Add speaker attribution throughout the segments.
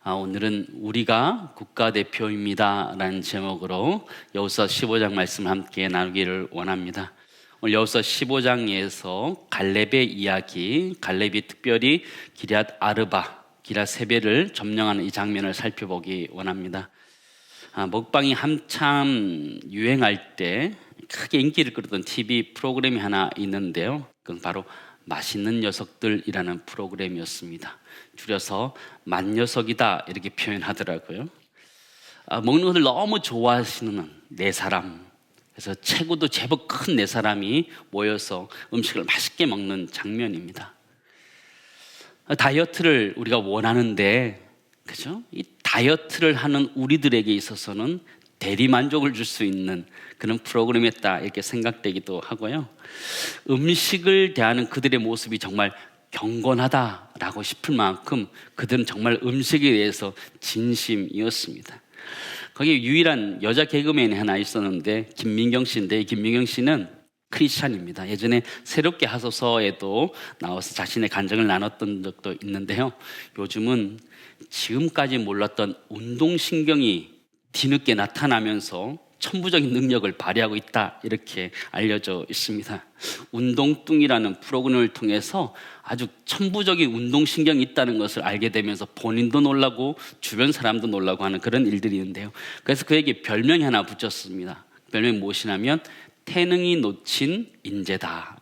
Speaker 1: 오늘은 우리가 국가대표입니다 라는 제목으로 여호수아 15장 말씀을 함께 나누기를 원합니다. 오늘 여호수아 15장에서 갈렙의 이야기, 갈렙이 특별히 기럇 아르바, 기럇 세벨을 점령하는 이 장면을 살펴보기 원합니다. 먹방이 한참 유행할 때 크게 인기를 끌었던 TV 프로그램이 하나 있는데요. 그건 바로 맛있는 녀석들이라는 프로그램이었습니다. 줄여서 맛녀석이다 이렇게 표현하더라고요. 먹는 것을 너무 좋아하시는 네 사람, 그래서 체구도 제법 큰 네 사람이 모여서 음식을 맛있게 먹는 장면입니다. 다이어트를 우리가 원하는데, 그죠? 이 다이어트를 하는 우리들에게 있어서는 대리만족을 줄 수 있는 그런 프로그램이었다 이렇게 생각되기도 하고요. 음식을 대하는 그들의 모습이 정말 경건하다라고 싶을 만큼 그들은 정말 음식에 대해서 진심이었습니다. 거기에 유일한 여자 개그맨이 하나 있었는데 김민경 씨인데, 김민경 씨는 크리스찬입니다. 예전에 새롭게 하소서에도 나와서 자신의 간증을 나눴던 적도 있는데요. 요즘은 지금까지 몰랐던 운동신경이 뒤늦게 나타나면서 천부적인 능력을 발휘하고 있다 이렇게 알려져 있습니다. 운동뚱이라는 프로그램을 통해서 아주 천부적인 운동신경이 있다는 것을 알게 되면서 본인도 놀라고 주변 사람도 놀라고 하는 그런 일들이 있는데요. 그래서 그에게 별명이 하나 붙였습니다. 별명이 무엇이냐면 태능이 놓친 인재다.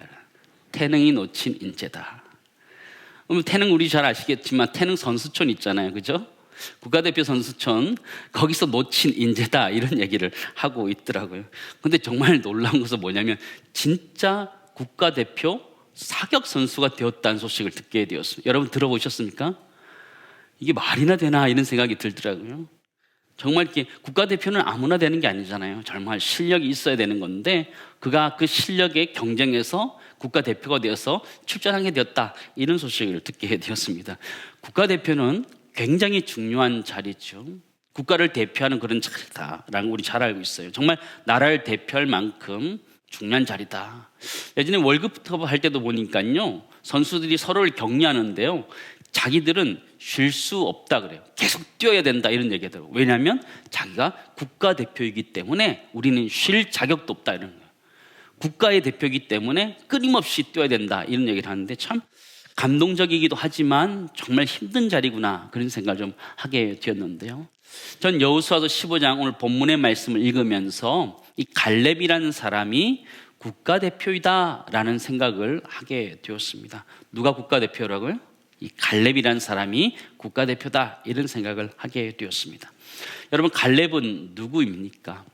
Speaker 1: 태능이 놓친 인재다. 태능 우리 잘 아시겠지만 태능 선수촌 있잖아요, 그죠? 국가대표 선수촌, 거기서 놓친 인재다 이런 얘기를 하고 있더라고요. 근데 정말 놀라운 것은 뭐냐면 진짜 국가대표 사격 선수가 되었다는 소식을 듣게 되었습니다. 여러분 들어보셨습니까? 이게 말이나 되나 이런 생각이 들더라고요. 정말 이렇게 국가대표는 아무나 되는 게 아니잖아요. 정말 실력이 있어야 되는 건데 그가 그 실력에 경쟁해서 국가대표가 되어서 출전하게 되었다 이런 소식을 듣게 되었습니다. 국가대표는 굉장히 중요한 자리죠. 국가를 대표하는 그런 자리다라는 우리 잘 알고 있어요. 정말 나라를 대표할 만큼 중요한 자리다. 예전에 월급컵 할 때도 보니까요, 선수들이 서로를 격려하는데요, 자기들은 쉴 수 없다 그래요. 계속 뛰어야 된다 이런 얘기 하더라고요. 왜냐하면 자기가 국가대표이기 때문에 우리는 쉴 자격도 없다 이런 거예요. 국가의 대표이기 때문에 끊임없이 뛰어야 된다 이런 얘기를 하는데 참 감동적이기도 하지만 정말 힘든 자리구나 그런 생각을 좀 하게 되었는데요. 전 여호수아서 15장 오늘 본문의 말씀을 읽으면서 이 갈렙이라는 사람이 국가대표이다라는 생각을 하게 되었습니다. 누가 국가대표라고요? 이 갈렙이라는 사람이 국가대표다 이런 생각을 하게 되었습니다. 여러분, 갈렙은 누구입니까?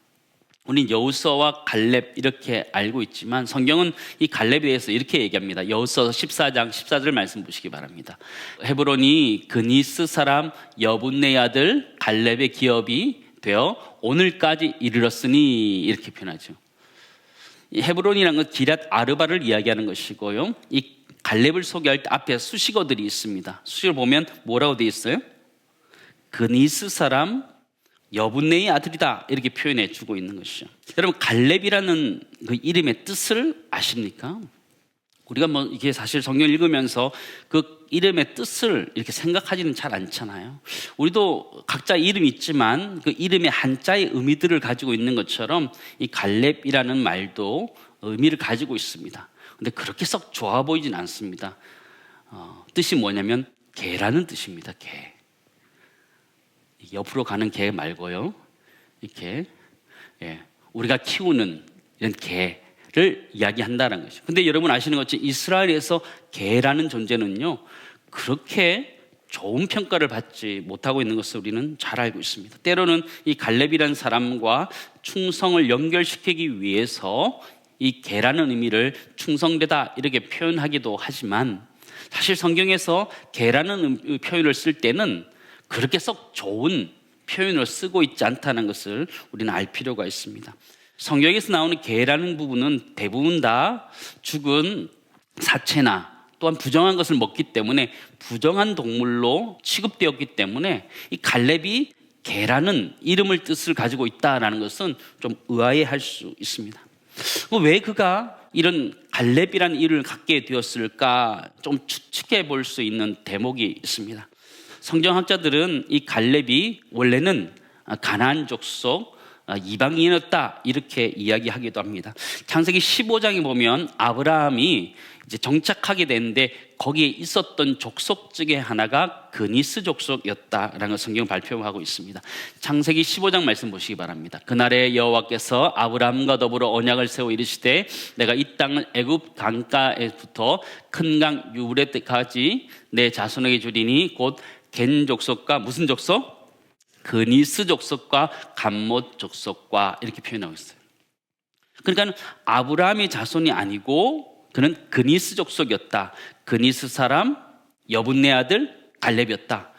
Speaker 1: 우린 여호수아와 갈렙 이렇게 알고 있지만 성경은 이 갈렙에 대해서 이렇게 얘기합니다. 여호수아 14장 14절 말씀 보시기 바랍니다. 헤브론이 그니스 사람 여분네 아들 갈렙의 기업이 되어 오늘까지 이르렀으니 이렇게 표현하죠. 이 헤브론이라는 건 기럇 아르바를 이야기하는 것이고요. 이 갈렙을 소개할 때 앞에 수식어들이 있습니다. 수식어를 보면 뭐라고 되어 있어요? 그니스 사람 여분네의 아들이다 이렇게 표현해 주고 있는 것이죠. 여러분, 갈렙이라는 그 이름의 뜻을 아십니까? 우리가 뭐 이게 사실 성경 읽으면서 그 이름의 뜻을 이렇게 생각하지는 잘 않잖아요. 우리도 각자 이름이 있지만 그 이름의 한자의 의미들을 가지고 있는 것처럼 이 갈렙이라는 말도 의미를 가지고 있습니다. 근데 그렇게 썩 좋아 보이진 않습니다. 뜻이 뭐냐면 개라는 뜻입니다. 개. 옆으로 가는 개 말고요. 이렇게 우리가 키우는 이런 개를 이야기한다는 것이죠. 근데 여러분 아시는 것처럼 이스라엘에서 개라는 존재는요, 그렇게 좋은 평가를 받지 못하고 있는 것을 우리는 잘 알고 있습니다. 때로는 이 갈렙이라는 사람과 충성을 연결시키기 위해서 이 개라는 의미를 충성되다 이렇게 표현하기도 하지만 사실 성경에서 개라는 표현을 쓸 때는 그렇게 썩 좋은 표현을 쓰고 있지 않다는 것을 우리는 알 필요가 있습니다. 성경에서 나오는 개라는 부분은 대부분 다 죽은 사체나 또한 부정한 것을 먹기 때문에 부정한 동물로 취급되었기 때문에 이 갈렙이 개라는 이름을 뜻을 가지고 있다는 것은 좀 의아해할 수 있습니다. 왜 그가 이런 갈렙이라는 이름을 갖게 되었을까 좀 추측해 볼 수 있는 대목이 있습니다. 성경학자들은 이 갈렙이 원래는 가나안 족속 이방인이었다 이렇게 이야기하기도 합니다. 창세기 15장에 보면 아브라함이 이제 정착하게 되는데 거기에 있었던 족속 중에 하나가 그니스 족속이었다라는 걸 성경은 발표하고 있습니다. 창세기 15장 말씀 보시기 바랍니다. 그날에 여호와께서 아브라함과 더불어 언약을 세워 이르시되 내가 이 땅을 애굽 강가에부터 큰 강 유브라데스까지 내 자손에게 주리니 곧 겐 족속과 무슨 족속? 그니스 족속과 감못 족속과 이렇게 표현하고 있어요. 그러니까 아브라함의 자손이 아니고 그는 그니스 족속이었다. 그니스 사람 여분네 아들 갈렙이었다.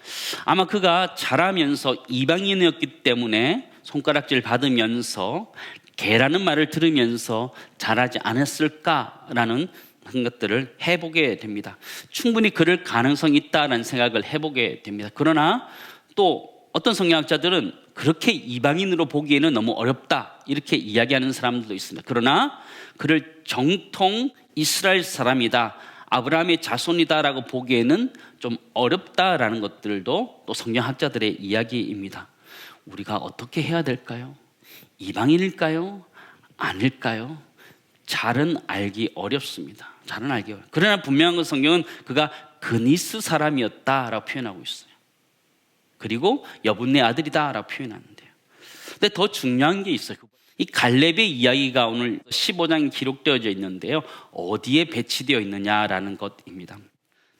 Speaker 1: 아마 그가 자라면서 이방인이었기 때문에 손가락질 받으면서 개라는 말을 들으면서 자라지 않았을까라는 것들을 해보게 됩니다. 충분히 그럴 가능성이 있다는 생각을 해보게 됩니다. 그러나 또 어떤 성경학자들은 그렇게 이방인으로 보기에는 너무 어렵다 이렇게 이야기하는 사람들도 있습니다. 그러나 그를 정통 이스라엘 사람이다, 아브라함의 자손이다라고 보기에는 좀 어렵다라는 것들도 또 성경학자들의 이야기입니다. 우리가 어떻게 해야 될까요? 이방인일까요? 아닐까요? 잘은 알기 어렵습니다. 잘은 알기 어렵습니다. 그러나 분명한 건 성경은 그가 그니스 사람이었다라고 표현하고 있어요. 그리고 여분네 아들이다라고 표현하는데요. 근데 더 중요한 게 있어요. 이 갈렙의 이야기가 오늘 15장에 기록되어져 있는데요. 어디에 배치되어 있느냐라는 것입니다.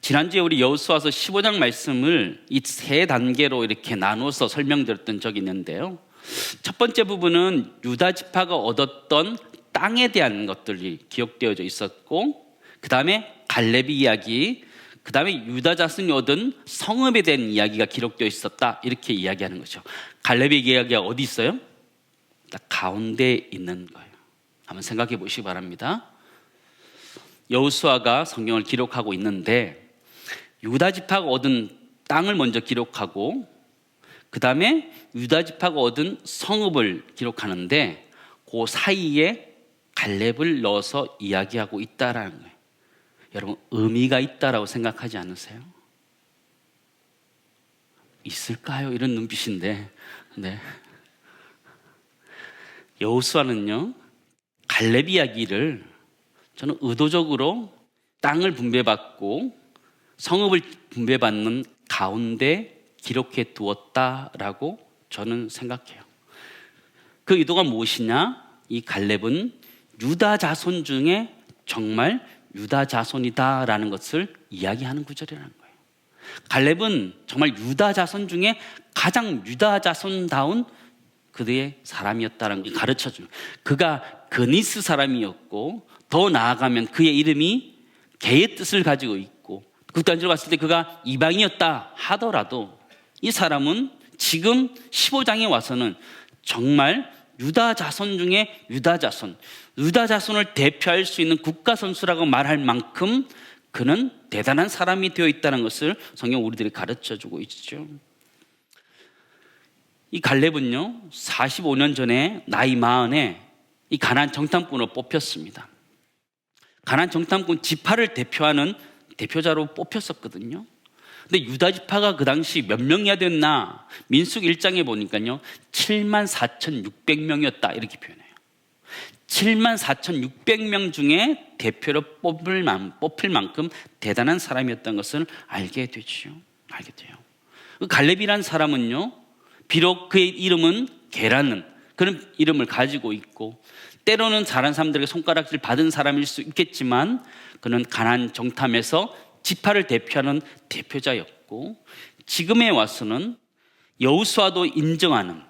Speaker 1: 지난주에 우리 여호수아서 15장 말씀을 이 세 단계로 이렇게 나눠서 설명드렸던 적이 있는데요. 첫 번째 부분은 유다 지파가 얻었던 땅에 대한 것들이 기록되어져 있었고, 그 다음에 갈렙의 이야기, 그 다음에 유다 자손이 얻은 성읍에 대한 이야기가 기록되어 있었다 이렇게 이야기하는 거죠. 갈렙의 이야기가 어디 있어요? 딱 가운데에 있는 거예요. 한번 생각해 보시기 바랍니다. 여호수아가 성경을 기록하고 있는데 유다 지파가 얻은 땅을 먼저 기록하고 그 다음에 유다 지파가 얻은 성읍을 기록하는데 그 사이에 갈렙을 넣어서 이야기하고 있다라는 거예요. 여러분, 의미가 있다라고 생각하지 않으세요? 있을까요? 이런 눈빛인데, 네. 여호수아는요, 갈렙 이야기를 저는 의도적으로 땅을 분배받고 성읍을 분배받는 가운데 기록해 두었다라고 저는 생각해요. 그 의도가 무엇이냐? 이 갈렙은 유다 자손 중에 정말 유다 자손이다라는 것을 이야기하는 구절이라는 거예요. 갈렙은 정말 유다 자손 중에 가장 유다 자손다운 그의 사람이었다는 걸 가르쳐줍니다. 그가 그니스 사람이었고 더 나아가면 그의 이름이 개의 뜻을 가지고 있고 극단적으로 봤을 때 그가 이방이었다 하더라도 이 사람은 지금 15장에 와서는 정말 유다 자손 중에 유다 자손을 대표할 수 있는 국가 선수라고 말할 만큼 그는 대단한 사람이 되어 있다는 것을 성경 우리들이 가르쳐주고 있죠. 이 갈렙은요 45년 전에 나이 40에 이 가나안 정탐꾼으로 뽑혔습니다. 가나안 정탐꾼 지파를 대표하는 대표자로 뽑혔었거든요. 근데 유다 지파가 그 당시 몇 명이야 됐나? 민수기 1장에 보니까요 74,600명이었다 이렇게 표현해요. 74,600명 중에 대표로 뽑힐 만큼 대단한 사람이었던 것을 알게 되죠. 알게 돼요. 갈렙이란 사람은요 비록 그의 이름은 게라는 그런 이름을 가지고 있고 때로는 다른 사람들에게 손가락질 받은 사람일 수 있겠지만 그는 가나안 정탐에서 지파를 대표하는 대표자였고 지금에 와서는 여호수아도 인정하는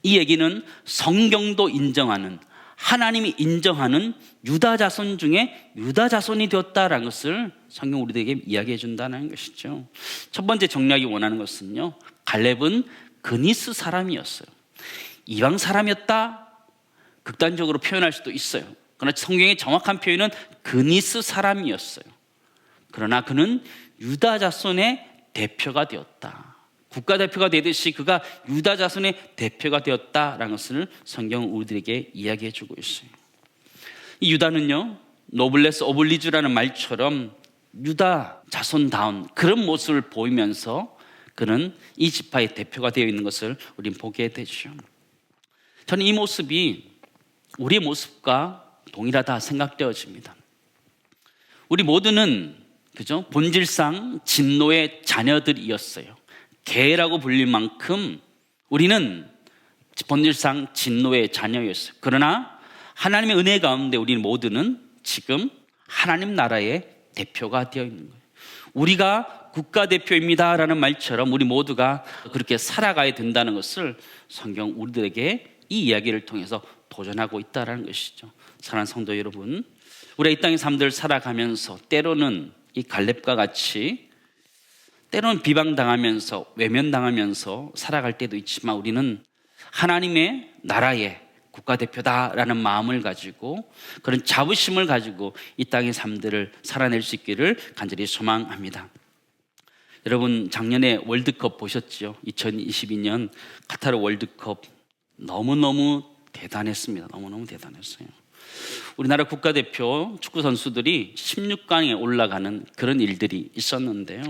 Speaker 1: 이 얘기는 성경도 인정하는 하나님이 인정하는 유다 자손 중에 유다 자손이 되었다라는 것을 성경 우리들에게 이야기해 준다는 것이죠. 첫 번째 정리하기 원하는 것은요 갈렙은 그니스 사람이었어요. 이방 사람이었다 극단적으로 표현할 수도 있어요. 그러나 성경의 정확한 표현은 그니스 사람이었어요. 그러나 그는 유다 자손의 대표가 되었다. 국가대표가 되듯이 그가 유다 자손의 대표가 되었다라는 것을 성경은 우리들에게 이야기해 주고 있어요. 이 유다는요 노블레스 오블리주라는 말처럼 유다 자손다운 그런 모습을 보이면서 그는 이 지파의 대표가 되어 있는 것을 우리는 보게 되죠. 저는 이 모습이 우리의 모습과 동일하다 생각되어집니다. 우리 모두는 그죠? 본질상 진노의 자녀들이었어요. 개라고 불릴 만큼 우리는 본질상 진노의 자녀였어요. 그러나 하나님의 은혜 가운데 우리 모두는 지금 하나님 나라의 대표가 되어 있는 거예요. 우리가 국가대표입니다 라는 말처럼 우리 모두가 그렇게 살아가야 된다는 것을 성경 우리들에게 이 이야기를 통해서 도전하고 있다는 것이죠. 사랑하는 성도 여러분, 우리가 이 땅의 삶들을 살아가면서 때로는 이 갈렙과 같이 때로는 비방당하면서 외면당하면서 살아갈 때도 있지만 우리는 하나님의 나라의 국가대표다라는 마음을 가지고 그런 자부심을 가지고 이 땅의 삶들을 살아낼 수 있기를 간절히 소망합니다. 여러분 작년에 월드컵 보셨죠? 2022년 카타르 월드컵 너무너무 대단했습니다. 너무너무 대단했어요. 우리나라 국가대표 축구 선수들이 16강에 올라가는 그런 일들이 있었는데요.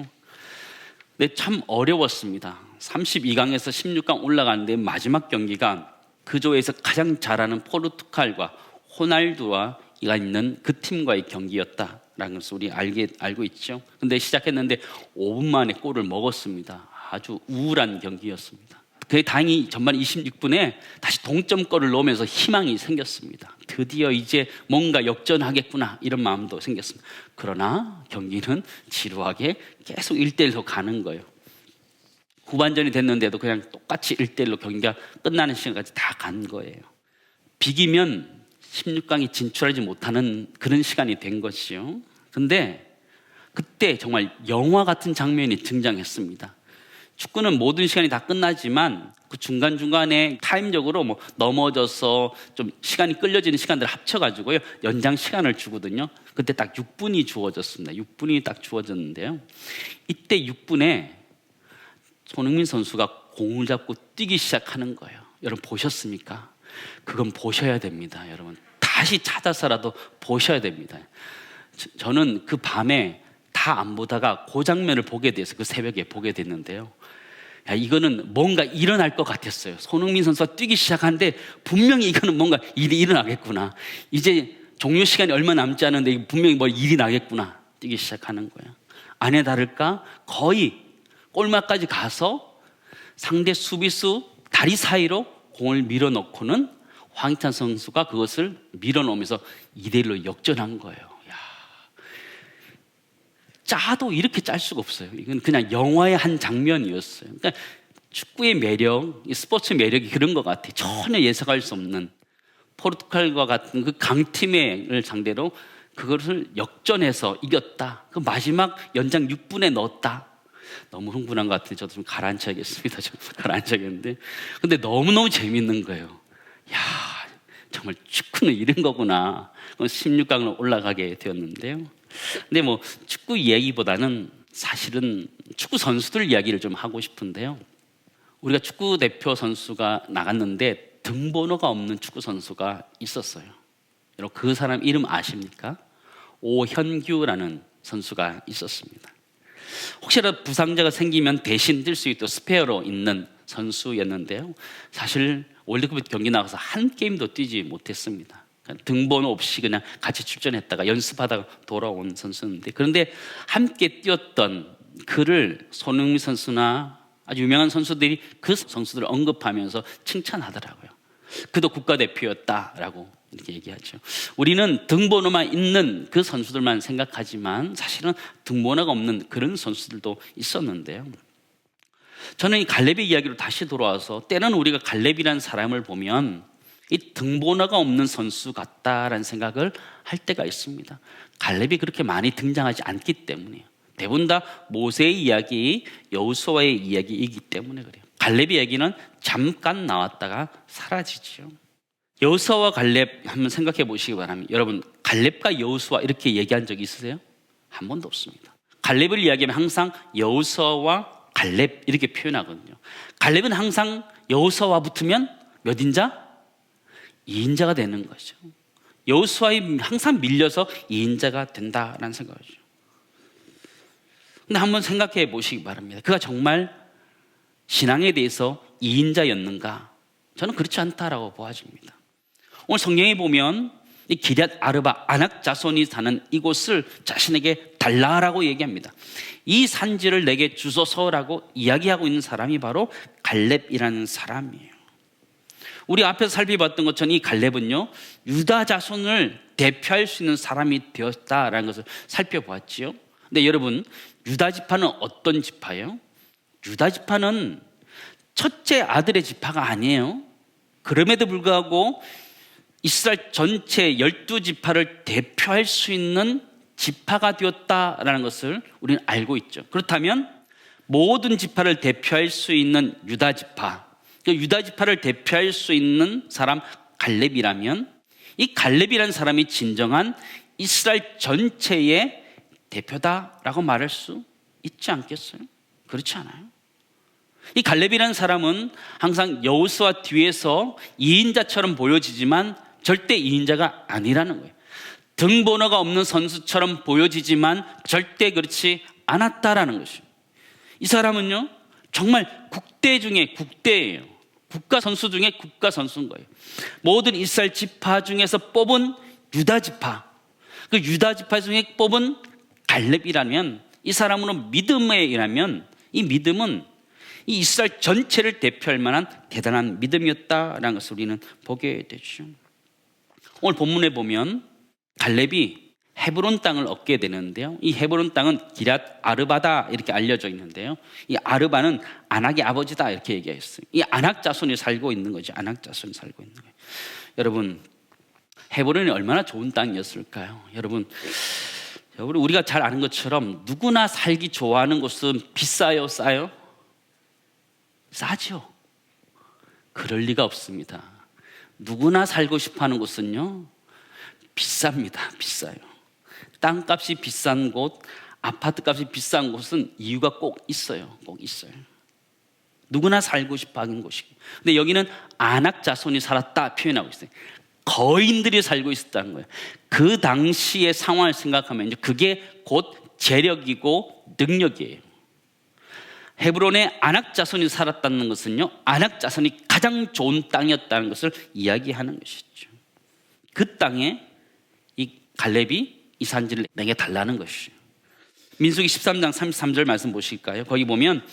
Speaker 1: 근데 참 어려웠습니다. 32강에서 16강 올라가는데 마지막 경기가 그 조에서 가장 잘하는 포르투갈과 호날두와 이가 있는 그 팀과의 경기였다라는 것을 우리 알고 있죠. 근데 시작했는데 5분 만에 골을 먹었습니다. 아주 우울한 경기였습니다. 그게 다행히 전반 26분에 다시 동점골을 넣으면서 희망이 생겼습니다. 드디어 이제 뭔가 역전하겠구나 이런 마음도 생겼습니다. 그러나 경기는 지루하게 계속 1대1로 가는 거예요. 후반전이 됐는데도 그냥 똑같이 1대1로 경기가 끝나는 시간까지 다 간 거예요. 비기면 16강에 진출하지 못하는 그런 시간이 된 것이요. 근데 그때 정말 영화 같은 장면이 등장했습니다. 축구는 모든 시간이 다 끝나지만 그 중간중간에 타임적으로 뭐 넘어져서 좀 시간이 끌려지는 시간들을 합쳐가지고요 연장 시간을 주거든요. 그때 딱 6분이 주어졌습니다. 6분이 딱 주어졌는데요. 이때 6분에 손흥민 선수가 공을 잡고 뛰기 시작하는 거예요. 여러분 보셨습니까? 그건 보셔야 됩니다. 여러분 다시 찾아서라도 보셔야 됩니다. 저는 그 밤에 다 안 보다가 그 장면을 보게 돼서 그 새벽에 보게 됐는데요. 야, 이거는 뭔가 일어날 것 같았어요. 손흥민 선수가 뛰기 시작하는데 분명히 이거는 뭔가 일이 일어나겠구나. 이제 종료 시간이 얼마 남지 않은데 분명히 뭐 일이 나겠구나. 뛰기 시작하는 거예요. 아니나 다를까 거의 골망까지 가서 상대 수비수 다리 사이로 공을 밀어넣고는 황희찬 선수가 그것을 밀어넣으면서 2대1로 역전한 거예요. 짜도 이렇게 짤 수가 없어요. 이건 그냥 영화의 한 장면이었어요. 그러니까 축구의 매력, 스포츠의 매력이 그런 것 같아요. 전혀 예상할 수 없는 포르투갈과 같은 그 강팀을 상대로 그것을 역전해서 이겼다. 그 마지막 연장 6분에 넣었다. 너무 흥분한 것 같아요. 저도 좀 가라앉혀야겠습니다. 좀 가라앉혀야겠는데. 근데 너무너무 재밌는 거예요. 야, 정말 축구는 이런 거구나. 16강으로 올라가게 되었는데요. 근데 뭐 축구 이야기보다는 사실은 축구 선수들 이야기를 좀 하고 싶은데요. 우리가 축구 대표 선수가 나갔는데 등번호가 없는 축구 선수가 있었어요. 여러분 그 사람 이름 아십니까? 오현규라는 선수가 있었습니다. 혹시라도 부상자가 생기면 대신 뛸 수 있도록 스페어로 있는 선수였는데요. 사실 월드컵 경기 나가서 한 게임도 뛰지 못했습니다. 등번호 없이 그냥 같이 출전했다가 연습하다가 돌아온 선수인데, 그런데 함께 뛰었던 그를 손흥민 선수나 아주 유명한 선수들이 그 선수들을 언급하면서 칭찬하더라고요. 그도 국가대표였다라고 이렇게 얘기하죠. 우리는 등번호만 있는 그 선수들만 생각하지만 사실은 등번호가 없는 그런 선수들도 있었는데요. 저는 이 갈렙의 이야기로 다시 돌아와서 때는 우리가 갈렙이라는 사람을 보면 이 등번호가 없는 선수 같다라는 생각을 할 때가 있습니다. 갈렙이 그렇게 많이 등장하지 않기 때문이에요. 대부분 다 모세의 이야기, 여호수아의 이야기이기 때문에 그래요. 갈렙의 이야기는 잠깐 나왔다가 사라지죠. 여호수아와 갈렙 한번 생각해 보시기 바랍니다. 여러분 갈렙과 여호수아 이렇게 얘기한 적 있으세요? 한 번도 없습니다. 갈렙을 이야기하면 항상 여호수아와 갈렙 이렇게 표현하거든요. 갈렙은 항상 여호수아와 붙으면 몇 인자? 2인자가 되는 거죠. 여호수아에 항상 밀려서 2인자가 된다라는 생각이죠. 근데 한번 생각해 보시기 바랍니다. 그가 정말 신앙에 대해서 2인자였는가? 저는 그렇지 않다라고 보아집니다. 오늘 성경에 보면 이 기럇 아르바 아낙 자손이 사는 이곳을 자신에게 달라라고 얘기합니다. 이 산지를 내게 주소서라고 이야기하고 있는 사람이 바로 갈렙이라는 사람이에요. 우리 앞에서 살펴봤던 것처럼 이 갈렙은요, 유다 자손을 대표할 수 있는 사람이 되었다라는 것을 살펴보았지요. 근데 여러분, 유다 지파는 어떤 지파예요? 유다 지파는 첫째 아들의 지파가 아니에요. 그럼에도 불구하고 이스라엘 전체 12지파를 대표할 수 있는 지파가 되었다라는 것을 우리는 알고 있죠. 그렇다면 모든 지파를 대표할 수 있는 유다 지파, 유다 지파를 대표할 수 있는 사람 갈렙이라면 이 갈렙이라는 사람이 진정한 이스라엘 전체의 대표다라고 말할 수 있지 않겠어요? 그렇지 않아요? 이 갈렙이라는 사람은 항상 여호수아 뒤에서 2인자처럼 보여지지만 절대 2인자가 아니라는 거예요. 등번호가 없는 선수처럼 보여지지만 절대 그렇지 않았다라는 것이에요. 이 사람은요, 정말 국대 중에 국대예요. 국가 선수 중에 국가 선수인 거예요. 모든 이스라엘 지파 중에서 뽑은 유다 지파, 그 유다 지파 중에 뽑은 갈렙이라면, 이 사람으로 믿음에 의하면 이 믿음은 이 이스라엘 전체를 대표할 만한 대단한 믿음이었다라는 것을 우리는 보게 되죠. 오늘 본문에 보면 갈렙이 헤브론 땅을 얻게 되는데요, 이 헤브론 땅은 기럇 아르바다 이렇게 알려져 있는데요, 이 아르바는 아낙의 아버지다 이렇게 얘기했어요. 이 아낙 자손이 살고 있는 거죠. 아낙 자손이 살고 있는 거예요. 여러분, 헤브론이 얼마나 좋은 땅이었을까요? 여러분, 우리가 잘 아는 것처럼 누구나 살기 좋아하는 곳은 비싸요, 싸요? 싸죠. 그럴 리가 없습니다. 누구나 살고 싶어하는 곳은요, 비쌉니다. 비싸요. 땅값이 비싼 곳, 아파트값이 비싼 곳은 이유가 꼭 있어요. 꼭 있어요. 누구나 살고 싶어하는 곳이고, 근데 여기는 아낙 자손이 살았다 표현하고 있어요. 거인들이 살고 있었다는 거예요. 그 당시의 상황을 생각하면 그게 곧 재력이고 능력이에요. 헤브론에 아낙 자손이 살았다는 것은요, 아낙 자손이 가장 좋은 땅이었다는 것을 이야기하는 것이죠. 그 땅에 이 갈렙이 이 산지를 내게 달라는 것이죠. 민수기 13장 33절 말씀 보실까요? 거기 보면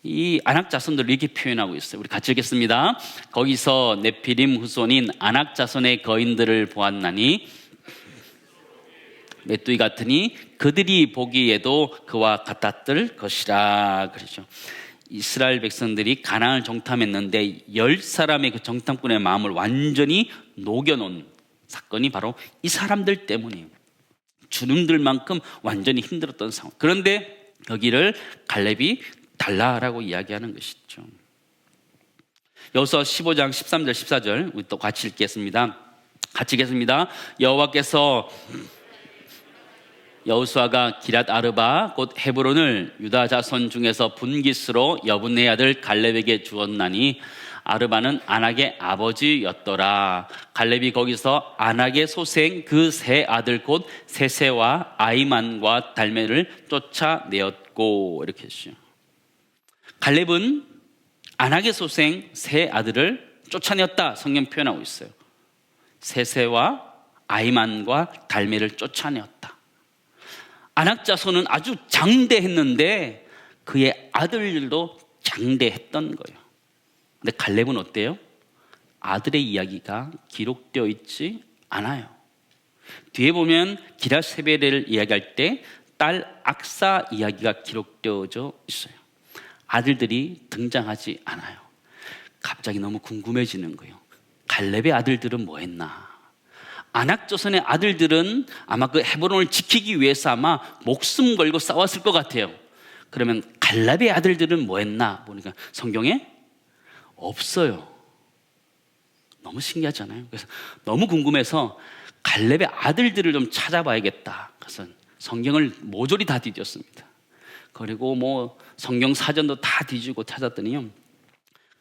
Speaker 1: 이 아낙 자손들을 이렇게 표현하고 있어요. 우리 같이 읽겠습니다. 거기서 네피림 후손인 아낙 자손의 거인들을 보았나니 메뚜기 같으니 그들이 보기에도 그와 같았을 것이라. 그렇죠. 이스라엘 백성들이 가나안을 정탐했는데 10사람의 그 정탐꾼의 마음을 완전히 녹여놓은 사건이 바로 이 사람들 때문이에요. 주님들만큼 완전히 힘들었던 상황. 그런데 여기를 갈렙이 달라라고 이야기하는 것이죠. 여호수아 15장 13절 14절 우리 또 같이 읽겠습니다. 같이 읽겠습니다. 여호수아가 기럇 아르바 곧 헤브론을 유다 자손 중에서 분깃으로 여분네 아들 갈렙에게 주었나니 아르바는 아낙의 아버지였더라. 갈렙이 거기서 아낙의 소생 그 세 아들 곧 세세와 아이만과 달메를 쫓아내었고. 이렇게 했죠. 갈렙은 아낙의 소생 세 아들을 쫓아내었다 성경 표현하고 있어요. 세세와 아이만과 달메를 쫓아내었다. 아낙 자손은 아주 장대했는데 그의 아들들도 장대했던 거예요. 근데 갈렙은 어때요? 아들의 이야기가 기록되어 있지 않아요. 뒤에 보면 기럇 세베레를 이야기할 때 딸 악사 이야기가 기록되어져 있어요. 아들들이 등장하지 않아요. 갑자기 너무 궁금해지는 거예요. 갈렙의 아들들은 뭐 했나? 아낙 자손의 아들들은 아마 그 헤브론을 지키기 위해서 아마 목숨 걸고 싸웠을 것 같아요. 그러면 갈렙의 아들들은 뭐 했나 보니까 성경에 없어요. 너무 신기하잖아요. 그래서 너무 궁금해서 갈렙의 아들들을 좀 찾아봐야겠다. 그래서 성경을 모조리 다 뒤졌습니다. 그리고 뭐 성경 사전도 다 뒤지고 찾았더니요,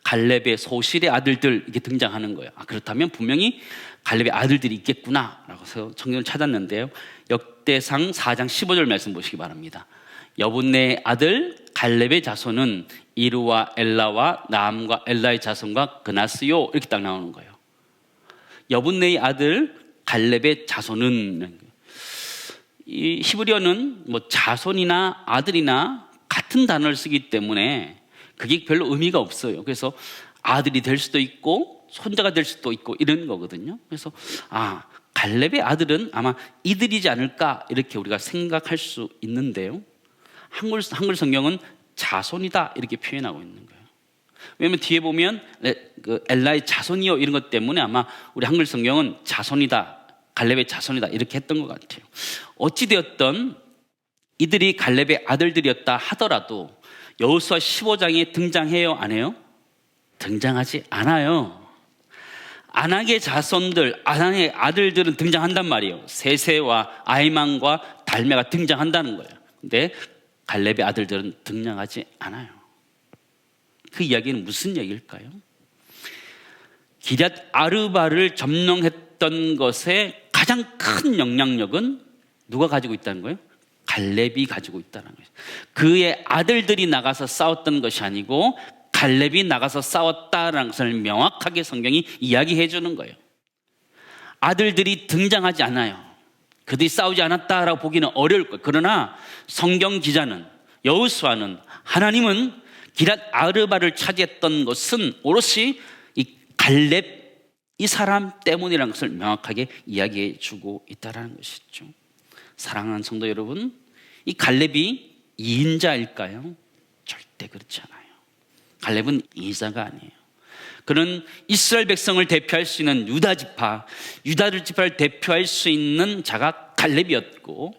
Speaker 1: 갈렙의 소실의 아들들 이게 등장하는 거예요. 그렇다면 분명히 갈렙의 아들들이 있겠구나 라고 해서 성경을 찾았는데요, 역대상 4장 15절 말씀 보시기 바랍니다. 여분네 아들 갈렙의 자손은 이르와 엘라와 나암과 엘라의 자손과 그나스요, 이렇게 딱 나오는 거예요. 여분네의 아들 갈렙의 자손은, 이 히브리어는 뭐 자손이나 아들이나 같은 단어를 쓰기 때문에 그게 별로 의미가 없어요. 그래서 아들이 될 수도 있고 손자가 될 수도 있고 이런 거거든요. 그래서 갈렙의 아들은 아마 이들이지 않을까 이렇게 우리가 생각할 수 있는데요, 한글 성경은 자손이다 이렇게 표현하고 있는 거예요. 왜냐하면 뒤에 보면 그 엘라의 자손이요 이런 것 때문에 아마 우리 한글 성경은 자손이다, 갈렙의 자손이다 이렇게 했던 것 같아요. 어찌되었든 이들이 갈렙의 아들들이었다 하더라도 여호수아 15장에 등장해요, 안 해요? 등장하지 않아요. 아낙의 자손들, 아낙의 아들들은 등장한단 말이에요. 세세와 아히만과 달메가 등장한다는 거예요. 근데 갈렙의 아들들은 등장하지 않아요. 그 이야기는 무슨 얘기일까요? 기럇 아르바를 점령했던 것의 가장 큰 영향력은 누가 가지고 있다는 거예요? 갈렙이 가지고 있다는 거예요. 그의 아들들이 나가서 싸웠던 것이 아니고 갈렙이 나가서 싸웠다라는 것을 명확하게 성경이 이야기해 주는 거예요. 아들들이 등장하지 않아요. 그들이 싸우지 않았다라고 보기는 어려울 거예요. 그러나 성경 기자는, 여호수아는, 하나님은 기럇 아르바를 차지했던 것은 오롯이 이 갈렙, 이 사람 때문이라는 것을 명확하게 이야기해 주고 있다는 것이죠. 사랑하는 성도 여러분, 이 갈렙이 이인자일까요? 절대 그렇지 않아요. 갈렙은 이인자가 아니에요. 그는 이스라엘 백성을 대표할 수 있는 유다 지파를 대표할 수 있는 자가 갈렙이었고,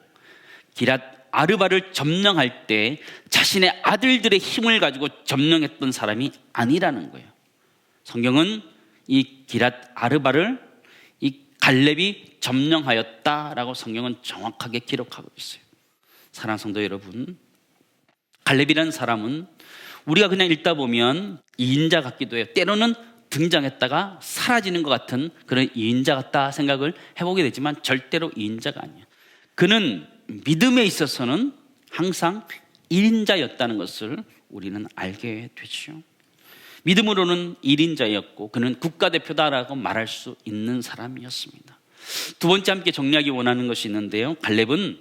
Speaker 1: 기럇 아르바를 점령할 때 자신의 아들들의 힘을 가지고 점령했던 사람이 아니라는 거예요. 성경은 이 기럇 아르바를 이 갈렙이 점령하였다라고 성경은 정확하게 기록하고 있어요. 사랑하는 성도 여러분, 갈렙이라는 사람은 우리가 그냥 읽다 보면 이인자 같기도 해요. 때로는 등장했다가 사라지는 것 같은 그런 이인자 같다 생각을 해보게 되지만 절대로 이인자가 아니에요. 그는 믿음에 있어서는 항상 1인자였다는 것을 우리는 알게 되죠. 믿음으로는 1인자였고 그는 국가대표다라고 말할 수 있는 사람이었습니다. 두 번째 함께 정리하기 원하는 것이 있는데요, 갈렙은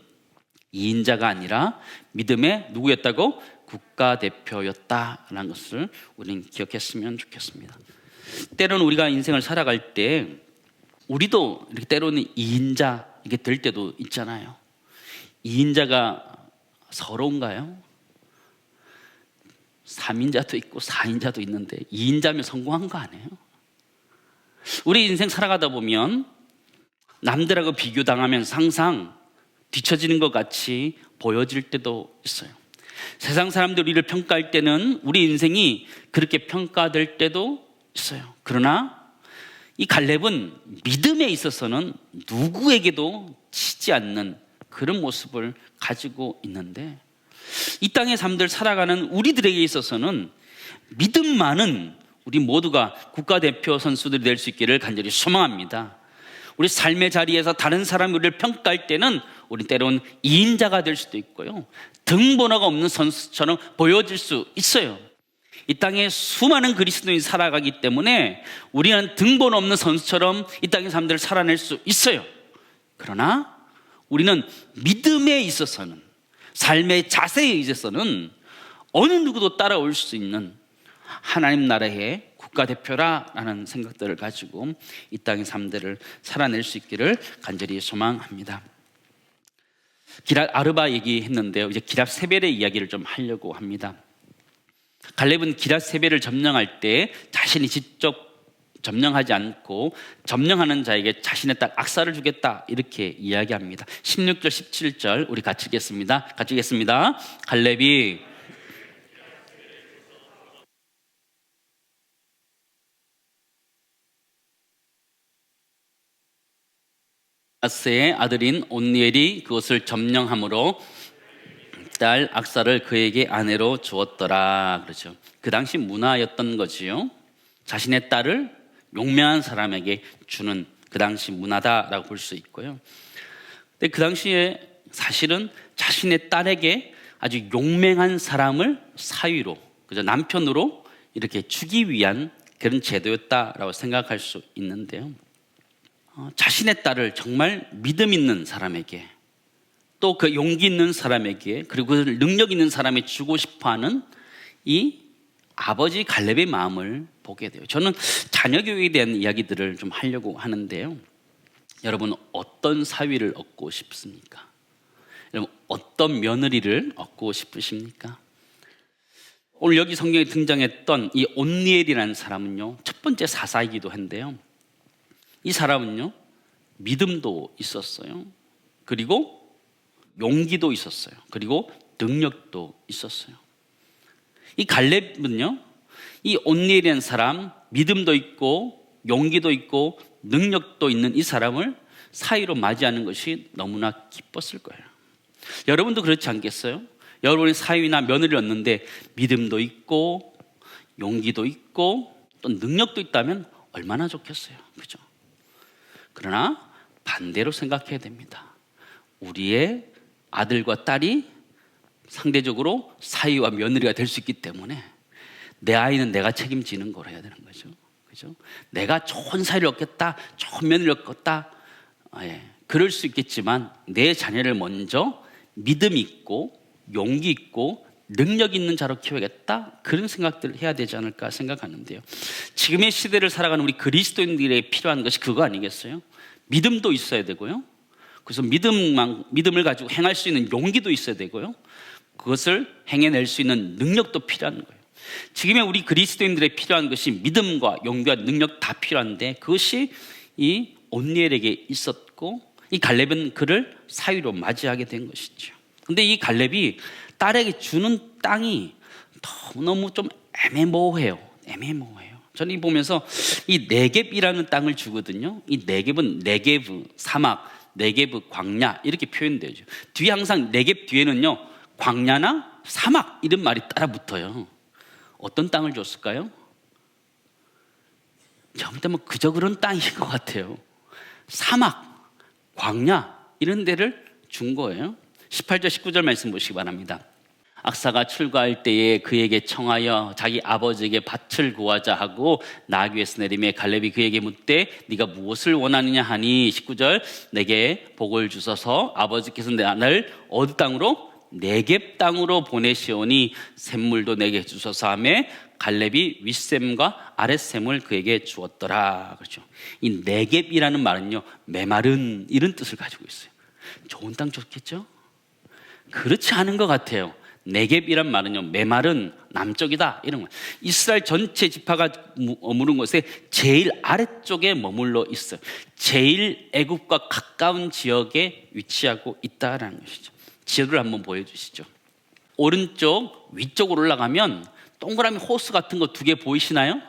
Speaker 1: 2인자가 아니라 믿음의 누구였다고? 국가대표였다라는 것을 우리는 기억했으면 좋겠습니다. 때로는 우리가 인생을 살아갈 때 우리도 이렇게 때로는 2인자 이게 될 때도 있잖아요. 2인자가 서러운가요? 3인자도 있고 4인자도 있는데 2인자면 성공한 거 아니에요? 우리 인생 살아가다 보면 남들하고 비교당하면서 항상 뒤처지는 것 같이 보여질 때도 있어요. 세상 사람들이 우리를 평가할 때는 우리 인생이 그렇게 평가될 때도 있어요. 그러나 이 갈렙은 믿음에 있어서는 누구에게도 치지 않는 그런 모습을 가지고 있는데, 이 땅의 삶들 살아가는 우리들에게 있어서는 믿음만은 우리 모두가 국가대표 선수들이 될 수 있기를 간절히 소망합니다. 우리 삶의 자리에서 다른 사람이 우리를 평가할 때는 우리 때로는 2인자가 될 수도 있고요, 등번호가 없는 선수처럼 보여질 수 있어요. 이 땅에 수많은 그리스도인이 살아가기 때문에 우리는 등번호 없는 선수처럼 이 땅의 삶들을 살아낼 수 있어요. 그러나 우리는 믿음에 있어서는, 삶의 자세에 있어서는 어느 누구도 따라올 수 있는 하나님 나라의 국가대표라는 생각들을 가지고 이 땅의 삶들을 살아낼 수 있기를 간절히 소망합니다. 기럇 아르바 얘기했는데요, 이제 기럇 세벨의 이야기를 좀 하려고 합니다. 갈렙은 기럇 세벨을 점령할 때 자신이 직접 점령하지 않고 점령하는 자에게 자신의 딸 악사를 주겠다 이렇게 이야기합니다. 16절 17절 우리 같이 읽겠습니다. 같이 읽겠습니다. 갈렙이 아스의 아들인 온니엘이 그것을 점령함으로 딸 악사를 그에게 아내로 주었더라. 그렇죠. 그 당시 문화였던 거지요. 자신의 딸을 용맹한 사람에게 주는 그 당시 문화다라고 볼 수 있고요. 근데 그 당시에 사실은 자신의 딸에게 아주 용맹한 사람을 사위로, 그죠? 남편으로 이렇게 주기 위한 그런 제도였다라고 생각할 수 있는데요. 자신의 딸을 정말 믿음 있는 사람에게, 또 그 용기 있는 사람에게, 그리고 그 능력 있는 사람에 주고 싶어하는 이 아버지 갈렙의 마음을 보게 돼요. 저는 자녀 교육에 대한 이야기들을 좀 하려고 하는데요. 여러분, 어떤 사위를 얻고 싶습니까? 여러분, 어떤 며느리를 얻고 싶으십니까? 오늘 여기 성경에 등장했던 이 온니엘이라는 사람은요, 첫 번째 사사이기도 한데요, 이 사람은요, 믿음도 있었어요. 그리고 용기도 있었어요. 그리고 능력도 있었어요. 이 갈렙은요, 이 온니엘이라는 사람, 믿음도 있고 용기도 있고 능력도 있는 이 사람을 사위로 맞이하는 것이 너무나 기뻤을 거예요. 여러분도 그렇지 않겠어요? 여러분이 사위나 며느리를 얻는데 믿음도 있고 용기도 있고 또 능력도 있다면 얼마나 좋겠어요, 그죠? 그러나 반대로 생각해야 됩니다. 우리의 아들과 딸이 상대적으로 사위와 며느리가 될 수 있기 때문에 내 아이는 내가 책임지는 걸 해야 되는 거죠. 그죠? 내가 좋은 사위를 얻겠다, 좋은 며느리를 얻겠다, 그럴 수 있겠지만 내 자녀를 먼저 믿음 있고 용기 있고 능력 있는 자로 키워야겠다, 그런 생각들을 해야 되지 않을까 생각하는데요. 지금의 시대를 살아가는 우리 그리스도인들에게 필요한 것이 그거 아니겠어요? 믿음도 있어야 되고요, 그래서 믿음을 가지고 행할 수 있는 용기도 있어야 되고요, 그것을 행해낼 수 있는 능력도 필요한 거예요. 지금의 우리 그리스도인들에 필요한 것이 믿음과 용기와 능력 다 필요한데, 그것이 이 온니엘에게 있었고 이 갈렙은 그를 사위로 맞이하게 된 것이죠. 근데 이 갈렙이 딸에게 주는 땅이 너무너무 좀 애매모호해요. 저는 이 보면서 이 네겝이라는 땅을 주거든요. 이 네겝은 네게브 사막, 네게브 광야 이렇게 표현되죠. 뒤에 항상 네겝 뒤에는요, 광야나 사막 이런 말이 따라 붙어요. 어떤 땅을 줬을까요? 저한테 뭐 그저 그런 땅인 것 같아요. 사막, 광야 이런 데를 준 거예요. 18절 19절 말씀 보시기 바랍니다. 악사가 출가할 때에 그에게 청하여 자기 아버지에게 밭을 구하자 하고 나귀에서 내리매 갈렙이 그에게 묻되 네가 무엇을 원하느냐 하니 19절 내게 복을 주소서 아버지께서 나를 어디 땅으로? 네겝 땅으로 보내시오니 샘물도 내게 주소서 하며 갈렙이 윗샘과 아랫샘을 그에게 주었더라. 그렇죠. 이 네겝이라는 말은요, 메마른 이런 뜻을 가지고 있어요. 좋은 땅 좋겠죠? 그렇지 않은 것 같아요. 네겝이란 말은요, 메마른 남쪽이다 이런 거. 이스라엘 전체 지파가 머무른 곳에 제일 아래쪽에 머물러 있어요. 제일 애굽과 가까운 지역에 위치하고 있다라는 것이죠. 지도를 한번 보여주시죠. 오른쪽 위쪽으로 올라가면 동그라미 호수 같은 거 2개 보이시나요?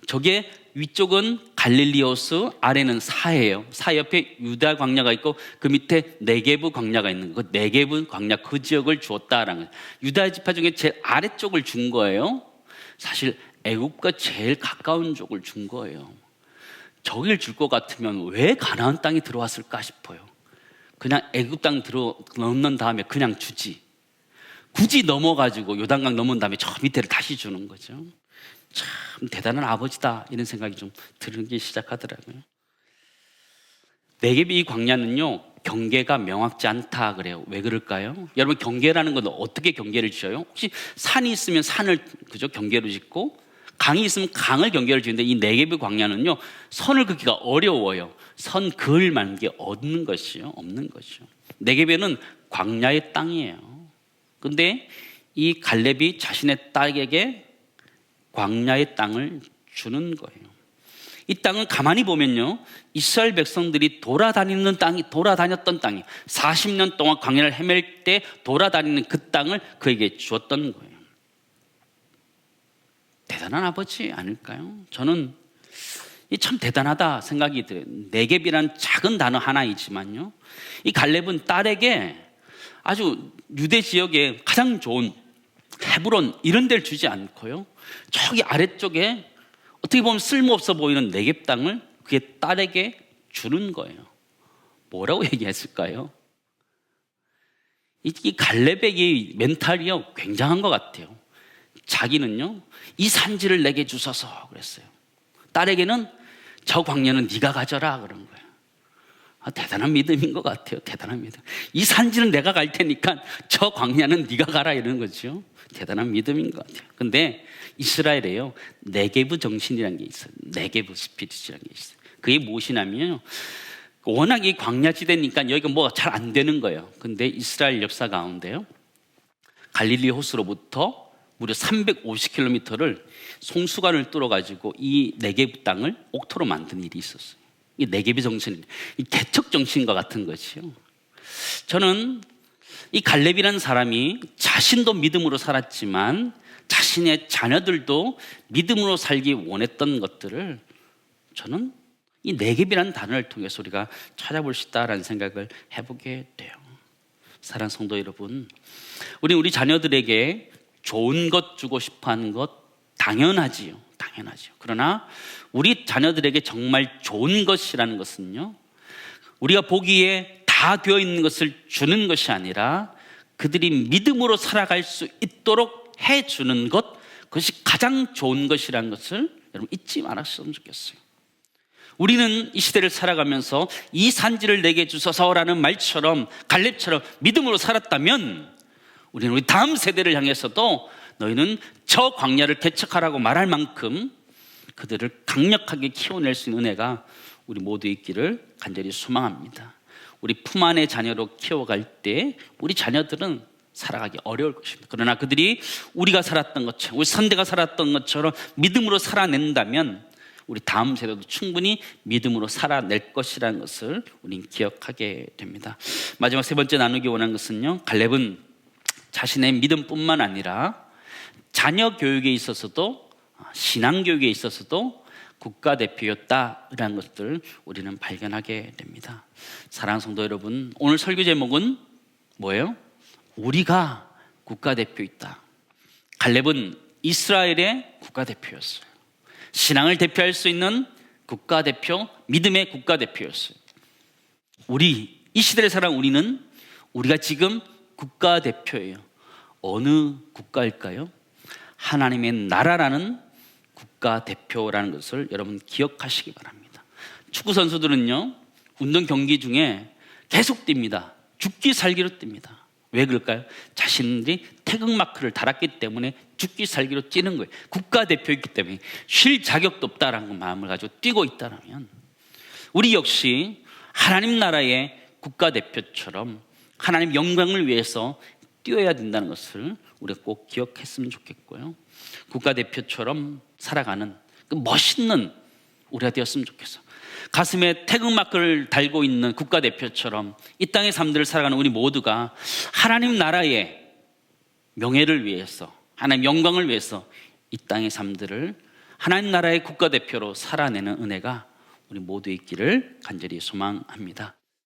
Speaker 1: 저게 위쪽은 갈릴리오스, 아래는 사해예요. 사 옆에 유다 광야가 있고 그 밑에 네게브 광야가 있는 거. 그 네게브 광야 그 지역을 주었다라는 거예요. 유다 지파 중에 제일 아래쪽을 준 거예요. 사실 애굽과 제일 가까운 쪽을 준 거예요. 저길 줄 것 같으면 왜 가나안 땅에 들어왔을까 싶어요. 그냥 애굽 땅 넣는 다음에 그냥 주지. 굳이 넘어가지고 요단강 넘은 다음에 저 밑에를 다시 주는 거죠. 참 대단한 아버지다 이런 생각이 좀 들기 시작하더라고요. 네겝 이 광야는요, 경계가 명확지 않다 그래요. 왜 그럴까요? 여러분, 경계라는 건 어떻게 경계를 지어요? 혹시 산이 있으면 산을 그죠 경계로 짓고, 강이 있으면 강을 경계로 지는데 이 네겝 광야는요, 선을 긋기가 어려워요. 선 그을 만한 게 없는 것이요. 네겝에는 광야의 땅이에요. 근데 이 갈렙이 자신의 딸에게 광야의 땅을 주는 거예요. 이 땅은 가만히 보면요, 이스라엘 백성들이 돌아다녔던 땅이 40년 동안 광야를 헤맬 때 돌아다니는 그 땅을 그에게 주었던 거예요. 대단한 아버지 아닐까요? 저는 참 대단하다 생각이 들어요. 네겝이라는 작은 단어 하나이지만요, 이 갈렙은 딸에게 아주 유대 지역에 가장 좋은 헤브론 이런 데를 주지 않고요, 저기 아래쪽에 어떻게 보면 쓸모없어 보이는 네겝 땅을 그의 딸에게 주는 거예요. 뭐라고 얘기했을까요? 이 갈렙의 멘탈이요 굉장한 것 같아요. 자기는요 이 산지를 내게 주소서 그랬어요. 딸에게는 저 광야는 네가 가져라 그런 거예요. 대단한 믿음인 것 같아요. 대단한 믿음. 이 산지는 내가 갈 테니까 저 광야는 네가 가라 이러는 거죠. 대단한 믿음인 것 같아요. 근데 이스라엘에요 네게브 정신이라는 게 있어요. 네게브 스피릿이라는 게 있어요. 그게 무엇이냐면요, 워낙 이 광야지대니까 여기가 뭐가 잘 안 되는 거예요. 근데 이스라엘 역사 가운데요 갈릴리 호수로부터 무려 350km를 송수관을 뚫어가지고 이 네게브 땅을 옥토로 만든 일이 있었어요. 이 네게브 정신, 이 개척 정신과 같은 것이요. 저는 이 갈렙이라는 사람이 자신도 믿음으로 살았지만 자신의 자녀들도 믿음으로 살기 원했던 것들을 저는 이 네겝이라는 단어를 통해서 우리가 찾아볼 수 있다라는 생각을 해보게 돼요. 사랑하는 성도 여러분, 우리 자녀들에게 좋은 것 주고 싶어하는 것 당연하지요. 그러나 우리 자녀들에게 정말 좋은 것이라는 것은요, 우리가 보기에 다 되어 있는 것을 주는 것이 아니라 그들이 믿음으로 살아갈 수 있도록 해주는 것, 그것이 가장 좋은 것이라는 것을 여러분 잊지 말았으면 좋겠어요. 우리는 이 시대를 살아가면서 이 산지를 내게 주소서라는 말처럼 갈렙처럼 믿음으로 살았다면 우리는 우리 다음 세대를 향해서도 너희는 저 광야를 개척하라고 말할 만큼 그들을 강력하게 키워낼 수 있는 은혜가 우리 모두 있기를 간절히 소망합니다. 우리 품 안의 자녀로 키워갈 때 우리 자녀들은 살아가기 어려울 것입니다. 그러나 그들이 우리가 살았던 것처럼, 우리 선대가 살았던 것처럼 믿음으로 살아낸다면 우리 다음 세대도 충분히 믿음으로 살아낼 것이라는 것을 우리는 기억하게 됩니다. 마지막 세 번째 나누기 원하는 것은요, 갈렙은 자신의 믿음뿐만 아니라 자녀 교육에 있어서도, 신앙 교육에 있어서도 국가대표였다라는 것들을 우리는 발견하게 됩니다. 사랑하는 성도 여러분, 오늘 설교 제목은 뭐예요? 우리가 국가대표이다. 갈렙은 이스라엘의 국가대표였어요. 신앙을 대표할 수 있는 국가대표, 믿음의 국가대표였어요. 우리, 이 시대를 살아온 우리는 우리가 지금 국가대표예요. 어느 국가일까요? 하나님의 나라라는 국가대표라는 것을 여러분 기억하시기 바랍니다. 축구 선수들은요, 운동 경기 중에 계속 뜁니다. 죽기 살기로 뜁니다. 왜 그럴까요? 자신들이 태극마크를 달았기 때문에 죽기 살기로 뛰는 거예요. 국가대표이기 때문에 쉴 자격도 없다라는 마음을 가지고 뛰고 있다면 우리 역시 하나님 나라의 국가대표처럼 하나님 영광을 위해서 뛰어야 된다는 것을 우리가 꼭 기억했으면 좋겠고요, 국가대표처럼 살아가는 그 멋있는 우리가 되었으면 좋겠어요. 가슴에 태극마크를 달고 있는 국가대표처럼 이 땅의 삶들을 살아가는 우리 모두가 하나님 나라의 명예를 위해서, 하나님 영광을 위해서 이 땅의 삶들을 하나님 나라의 국가대표로 살아내는 은혜가 우리 모두 있기를 간절히 소망합니다.